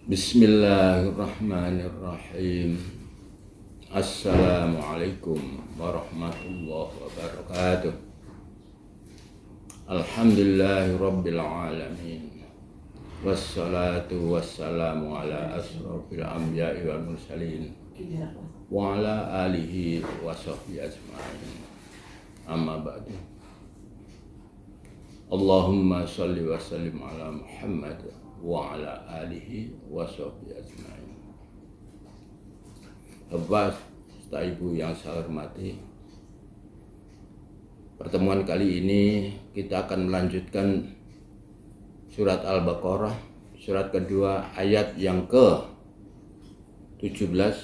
Bismillahirrahmanirrahim. Assalamualaikum warahmatullahi wabarakatuh. Alhamdulillahirabbil alamin. Wassalatu wassalamu ala asrofil anbiya'i wal mursalin wa ala alihi wa sahbihi ajma'in. Amma ba'du. Allahumma salli wa sallim ala Muhammad wa ala alihi wa sahbihi ajma'in. Bapak, Ibu yang saya hormati, pertemuan kali ini kita akan melanjutkan surat Al-Baqarah, surat kedua, ayat yang ke-17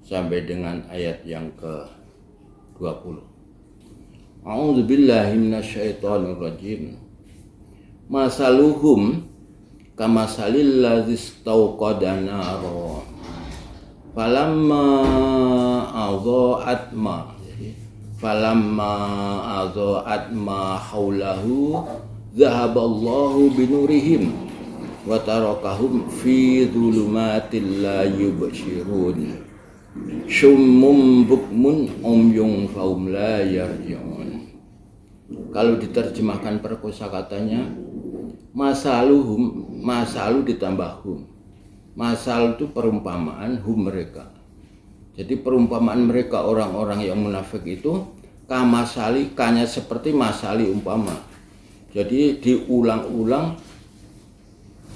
sampai dengan ayat yang ke-20. A'udzubillahi minasyaitonirrajim. Masaluhum kamasalil ladzi istauqada nara falamma adha'at ma haulahu dhahaballahu binurihim wa tarakahum fi dhulumatil la yubsirun syummum bukmun umyun fahum la yarji'un. Kalau diterjemahkan per kosakatanya, masalu ditambah hum. Masal itu perumpamaan, hum mereka. Jadi perumpamaan mereka orang-orang yang munafik itu kamasali, kanya seperti masali umpama. Jadi diulang-ulang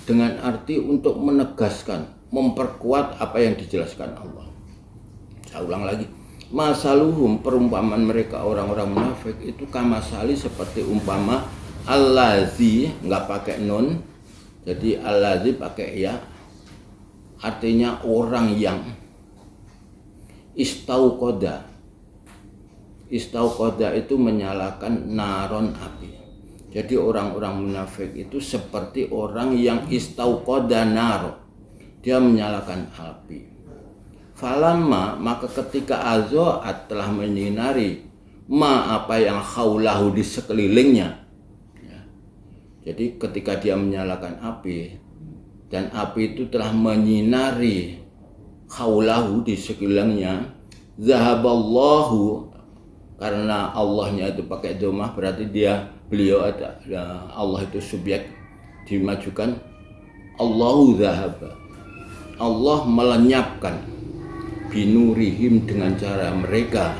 dengan arti untuk menegaskan, memperkuat apa yang dijelaskan Allah. Saya ulang lagi. Masaluhum, perumpamaan mereka orang-orang munafik itu kamasali seperti umpama allazi, enggak pakai nun, jadi allazi pakai ya, artinya orang yang istauqada itu menyalakan naron api. Jadi orang-orang munafik itu seperti orang yang istauqada naro, dia menyalakan api. Falamma, maka ketika azoat telah menyinari apa yang haulahu di sekelilingnya. Jadi ketika dia menyalakan api dan api itu telah menyinari haulahu di sekelilingnya, zahaballahu, karena Allahnya itu pakai domah berarti beliau ada Allah itu subjek dimajukan. Allahu zahaba, Allah melenyapkan binurihim dengan cara mereka,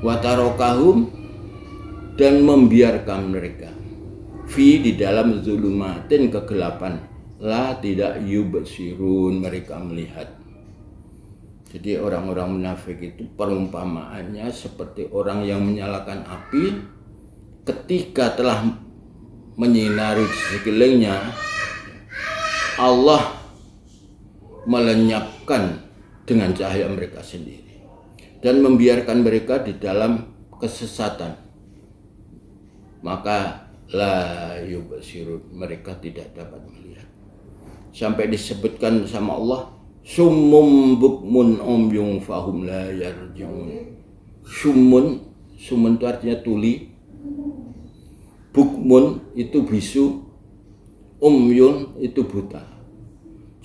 watarokahum, dan membiarkan mereka fi di dalam zulumatin, kegelapan, la tidak yubsirun, mereka melihat. Jadi orang-orang munafik itu perumpamaannya seperti orang yang menyalakan api, ketika telah menyinari sekelilingnya, Allah melenyapkan dengan cahaya mereka sendiri dan membiarkan mereka di dalam kesesatan, maka la yubsirun, mereka tidak dapat melihat. Sampai disebutkan sama Allah, summum bukmun umyun fahum la yarji'un. Summun itu artinya tuli, bukmun itu bisu, umyun itu buta.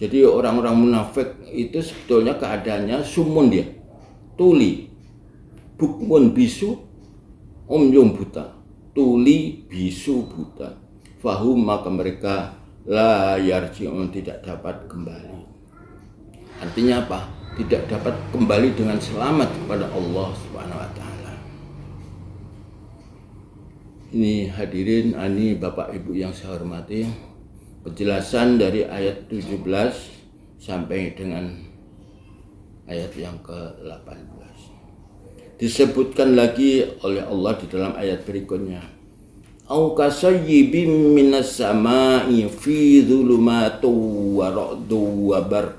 Jadi orang-orang munafik itu sebetulnya keadaannya sumun, dia tuli, bukmun bisu, umyun buta. Tuli, bisu, buta. Fahum, maka mereka la yarji'un, tidak dapat kembali. Artinya apa? Tidak dapat kembali dengan selamat kepada Allah Subhanahu wa taala. Ini hadirin, ini Bapak Ibu yang saya hormati, penjelasan dari ayat 17 sampai dengan ayat yang ke-18. Disebutkan lagi oleh Allah di dalam ayat berikutnya. Au kasayyibim minas sama'i fi dhulumatu wa ra'du wa barq.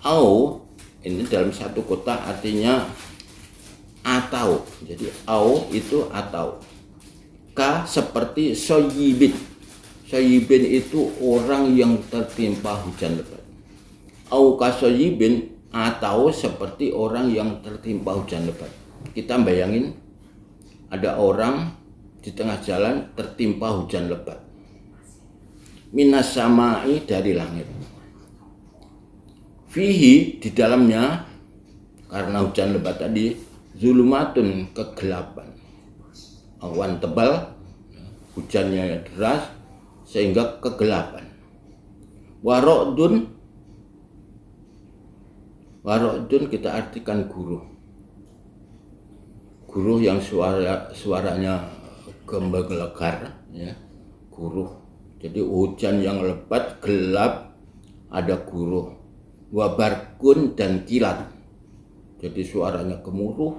Au, ini dalam satu kota artinya atau. Jadi au itu atau. Ka seperti sayyibin. Sayyibin itu orang yang tertimpa hujan lebat. Au kasayyibin, atau seperti orang yang tertimpa hujan lebat. Kita bayangin ada orang di tengah jalan tertimpa hujan lebat. minas samai dari langit. Fihi di dalamnya karena hujan lebat tadi zulumatun kegelapan. Awan tebal, hujannya deras sehingga kegelapan. Warodun kita artikan guruh. Guruh yang suaranya gemblegar ya, guruh. Jadi hujan yang lebat, gelap, ada guruh. Wabarkun dan kilat. Jadi suaranya gemuruh,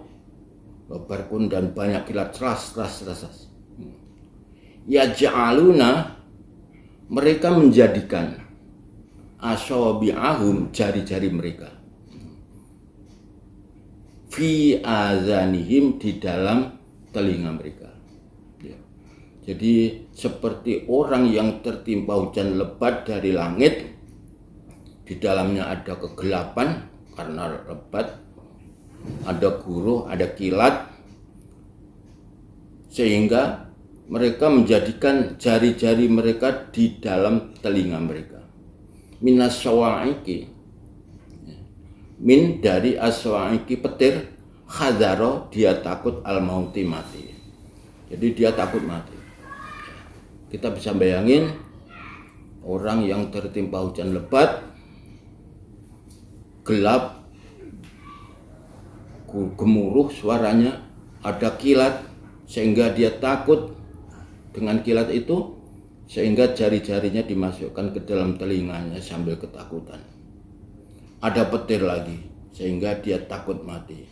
wabarkun dan banyak kilat, ras. Ya ja'aluna, mereka menjadikan asabi'ahum, jari-jari mereka, fi azanihim, di dalam telinga mereka. Ya. Jadi seperti orang yang tertimpa hujan lebat dari langit, di dalamnya ada kegelapan karena lebat, ada guruh, ada kilat, sehingga mereka menjadikan jari-jari mereka di dalam telinga mereka. Minas sawaiki, min dari aswaiki petir, khadaro dia takut al mauti mati. Jadi dia takut mati. Kita bisa bayangin orang yang tertimpa hujan lebat, gelap, gemuruh suaranya, ada kilat, sehingga dia takut dengan kilat itu, sehingga jari-jarinya dimasukkan ke dalam telinganya sambil ketakutan. Ada petir lagi, sehingga dia takut mati.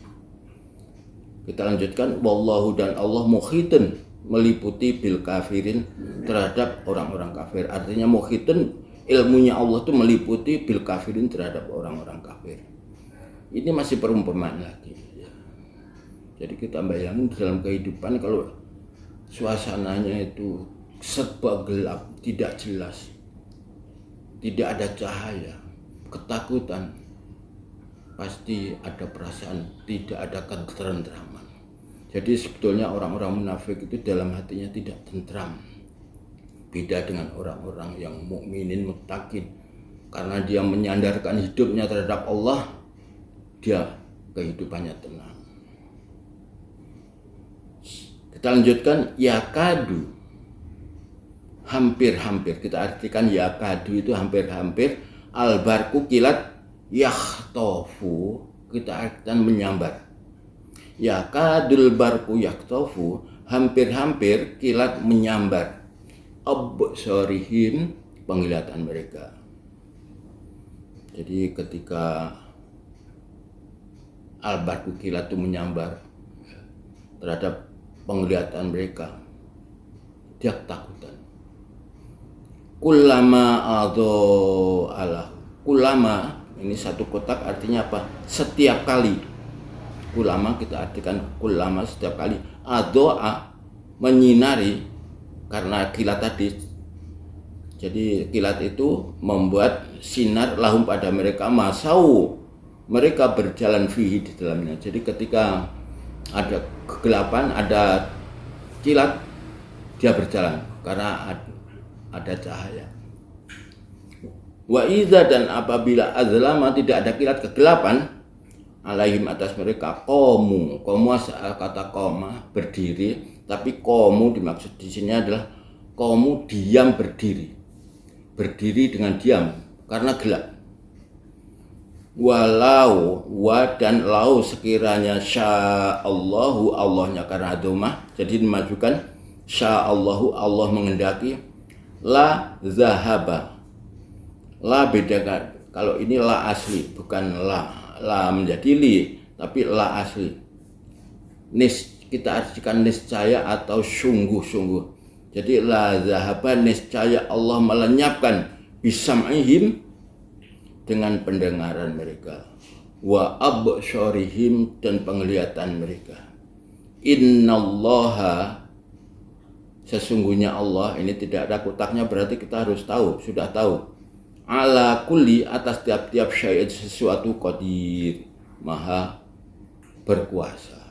Kita lanjutkan, wallahu dan Allah muhitun, meliputi bil kafirin, terhadap orang-orang kafir. Artinya muhitun, ilmunya Allah itu meliputi bil kafirin, terhadap orang-orang kafir. Ini masih perumpamaan lagi. Jadi kita bayangin dalam kehidupan kalau suasananya itu serba gelap, tidak jelas, tidak ada cahaya, ketakutan, pasti ada perasaan tidak ada ketentraman. Jadi sebetulnya orang-orang munafik itu dalam hatinya tidak tentram. Beda dengan orang-orang yang mukminin muttaqin, karena dia menyandarkan hidupnya terhadap Allah, dia kehidupannya tenang. Kita lanjutkan, yakadu, hampir-hampir, kita artikan yakadu itu hampir-hampir, albarku kilat, yakhtofu, kita artikan menyambar. Yakadul barku yakhtofu, hampir-hampir kilat menyambar, absorihim, penglihatan mereka. Jadi ketika albarku kilat itu menyambar terhadap penglihatan mereka, dia ketakutan. Kullama adho Allah, kullama ini satu kotak artinya apa? Setiap kali. Kullama kita artikan kullama setiap kali. Adho'a menyinari, karena kilat tadi. Jadi kilat itu membuat sinar lahum pada mereka, masau, mereka berjalan fihi di dalamnya. Jadi ketika ada kegelapan, ada kilat, dia berjalan karena ada cahaya. Wa idza, dan apabila azlama, tidak ada kilat, kegelapan, alaihim, atas mereka, qomu asal kata qoma, berdiri, tapi qomu dimaksud di sini adalah qomu diam, berdiri dengan diam karena gelap. Walau, wa dan lau, sekiranya sya'allahu, Allahnya karena domah, jadi dimajukan, sya'allahu, Allah mengendaki, la zahaba, la bedakan, kalau ini la asli, bukan la menjadi li, tapi la asli. Kita artikan niscaya atau sungguh-sungguh. Jadi la zahaba, niscaya Allah melenyapkan, bisam'ihim, dengan pendengaran mereka, wa absharihim, dan penglihatan mereka. Innallaha, sesungguhnya Allah, ini tidak ada kotaknya, berarti kita harus tahu, sudah tahu. Ala kulli, atas tiap-tiap syai'in, sesuatu, qadir, maha berkuasa.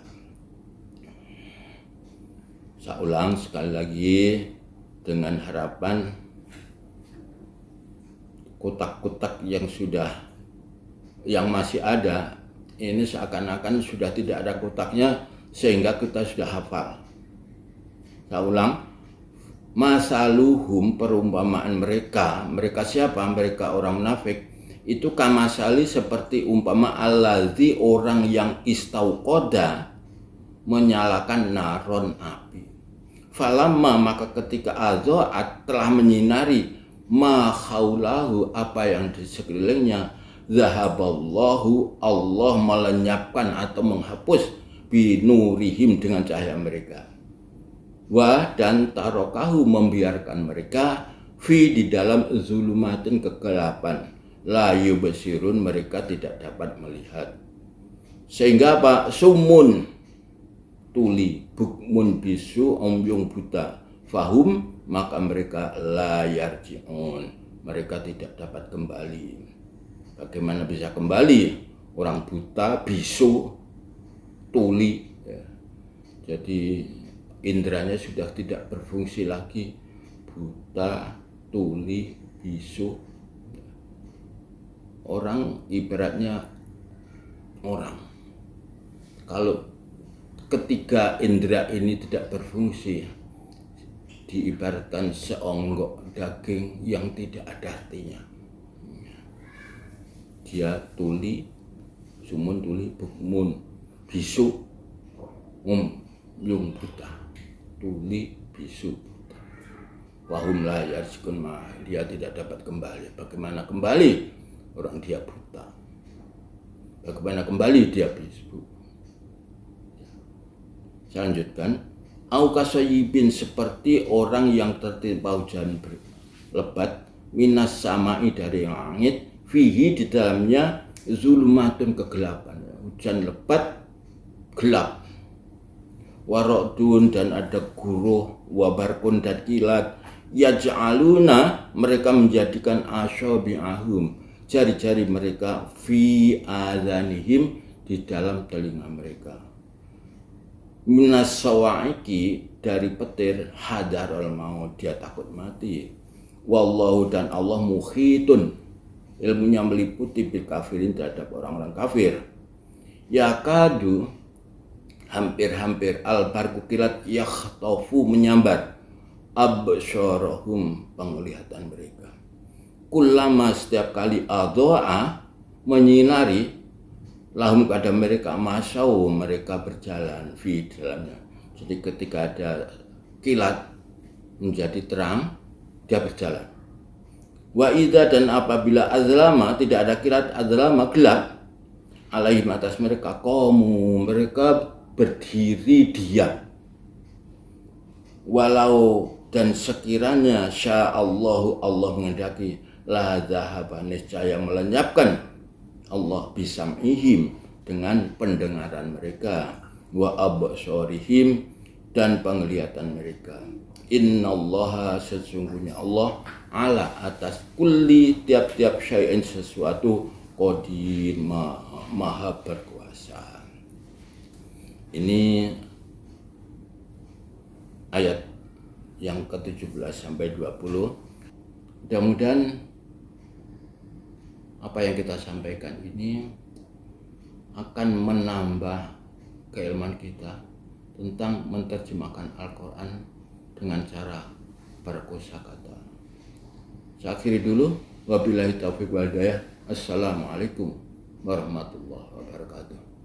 Saya ulang sekali lagi dengan harapan kotak-kotak yang masih ada ini seakan-akan sudah tidak ada kotaknya sehingga kita sudah hafal. Saya ulang, masaluhum perumpamaan mereka siapa? Mereka orang munafik. Itu kamasali seperti umpama allazi orang yang istauqoda menyalakan naron api. Falamma maka ketika azoat telah menyinari ma khaulahu apa yang di sekelilingnya, zahaballahu Allah melenyapkan atau menghapus binurihim dengan cahaya mereka. Wa dan tarokahu membiarkan mereka fi di dalam zulumatin kegelapan, la yubsirun mereka tidak dapat melihat. Sehingga apa? Sumun tuli, bukmun bisu, ombyung buta, fahum maka mereka la yarji'un, mereka tidak dapat kembali. Bagaimana bisa kembali? Orang buta, bisu, tuli ya. Jadi indranya sudah tidak berfungsi lagi, buta, tuli, bisu. Orang ibaratnya orang kalau ketiga indera ini tidak berfungsi, diibaratkan seonggok daging yang tidak ada artinya. Dia tuli, sumun tuli, bukmun, bisu, yung buta, tuli, bisu, buta. Wahum la yarji'un, dia tidak dapat kembali. Bagaimana kembali? Orang dia buta. Bagaimana kembali? Dia bisu. Saya lanjutkan. Au kasayyibin seperti orang yang tertimpa hujan lebat minas sama'i dari langit, fihi di dalamnya zulmatun kegelapan, hujan lebat gelap, warodun dan ada guruh, wabarkun dan kilat, yaj'aluna mereka menjadikan asabi'ahum jari-jari mereka fi adhanihim di dalam telinga mereka, minas sawaiki dari petir, hadarul maut dia takut mati, wallahu dan Allah muhitun ilmunya meliputi bil kafirin terhadap orang-orang kafir. Yakadu hampir-hampir al-barku kilat yakhtafu menyambar absyarahum penglihatan mereka. Kullama setiap kali adha'a menyinari lahum pada mereka masau mereka berjalan fi dalamnya. Jadi ketika ada kilat menjadi terang dia berjalan. Wa idza dan apabila azlama tidak ada kilat, azlama gelap, alaihim atas mereka qamu mereka berdiri diam. Walau dan sekiranya sya'allahu Allah menghendaki la dhahaba niscaya melenyapkan Allah bisam'ihim dengan pendengaran mereka, wa absarihim dan penglihatan mereka. Innallaha sesungguhnya Allah ala atas kulli tiap-tiap syai'in sesuatu qadir maha berkuasa. Ini ayat yang ke-17 sampai 20. Mudah-mudahan apa yang kita sampaikan ini akan menambah keilmuan kita tentang menerjemahkan Al-Quran dengan cara berkosakata. Saya akhiri dulu. Wabillahi taufiq wal hidayah. Assalamualaikum warahmatullahi wabarakatuh.